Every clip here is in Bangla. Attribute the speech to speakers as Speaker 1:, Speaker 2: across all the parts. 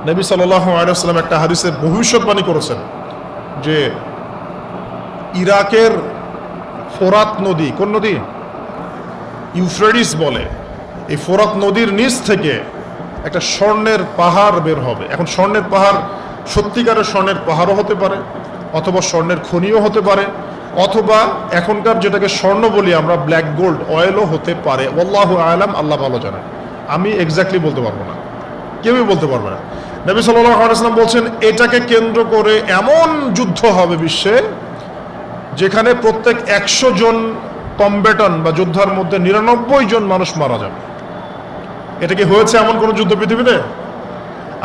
Speaker 1: নবী সাল্লাল্লাহু আলাইহি ওয়াসাল্লাম একটা হাদিসে ভবিষ্যৎবাণী করেছেন যে ইরাকের ফোরাত নদী, কোন নদী? ইউফ্রেটিস বলে। এই ফোরাত নদীর নিচ থেকে একটা স্বর্ণের পাহাড় বের হবে। এখন স্বর্ণের পাহাড় সত্যিকারের স্বর্ণের পাহাড়ও হতে পারে, অথবা স্বর্ণের খনিও হতে পারে, অথবা এখনকার যেটাকে স্বর্ণ বলি আমরা ব্ল্যাক গোল্ড অয়েলও হতে পারে। আল্লাহু আলাম, আল্লাহ ভালো জানেন, আমি এক্স্যাক্টলি বলতে পারবো না, কেউই বলতে পারবে না। নবী সাল্লাল্লাহু আলাইহি ওয়াসাল্লাম বলছেন এটাকে কেন্দ্র করে এমন যুদ্ধ হবে বিশ্বে যেখানে প্রত্যেক 100 জন কম্ব্যাটন বা যোদ্ধার মধ্যে 99 জন মানুষ মারা যাবে। এটা কি হয়েছে এমন কোন যুদ্ধ পৃথিবীতে?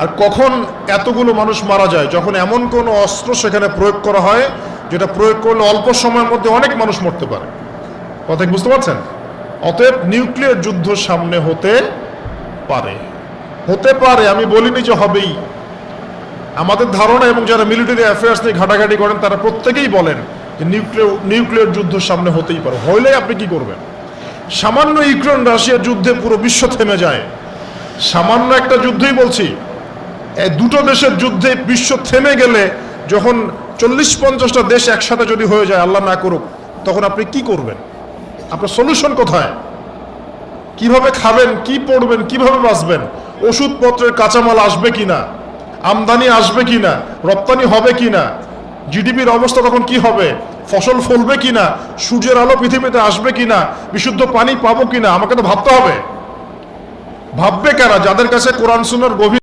Speaker 1: আর কখন এতগুলো মানুষ মারা যায়? যখন এমন কোন অস্ত্র সেখানে প্রয়োগ করা হয় যেটা প্রয়োগ করলে অল্প সময়ের মধ্যে অনেক মানুষ মরতে পারে। কথা বুঝতে পারছেন? অতএব নিউক্লিয়ার যুদ্ধ সামনে হতে পারে, আমি বলিনি যে হবেই। আমাদের ধারণা, এবং যারা মিলিটারি অ্যাফেয়ার্স নিয়ে ঘাটাঘাটি করেন তারা প্রত্যেকেই বলেন যে নিউক্লিয়ার যুদ্ধ সামনে হতেই পারে। হইলে আপনি কি করবেন? সামান্য ইউক্রেন রাশিয়ার যুদ্ধে পুরো বিশ্ব থেমে যায়। সামান্য একটা যুদ্ধই বলছি, এই দুটো দেশের যুদ্ধে বিশ্ব থেমে গেলে, যখন 40-50টা দেশ একসাথে যদি হয়ে যায়, আল্লাহ না করুক, তখন আপনি কি করবেন? আপনার সলিউশন কোথায়? কিভাবে খাবেন, কি পড়বেন, কিভাবে বাঁচবেন? ওষুধপত্রের কাঁচামাল আসবে কিনা, আমদানি আসবে কিনা, রপ্তানি হবে কিনা, জিডিপির অবস্থা তখন কি হবে, ফসল ফলবে কিনা, সূর্যের আলো পৃথিবীতে আসবে কিনা, বিশুদ্ধ পানি পাবো কিনা, আমাকে তো ভাবতে হবে। ভাববে কারা? যাদের কাছে কোরআন সুন্নাহর গভীর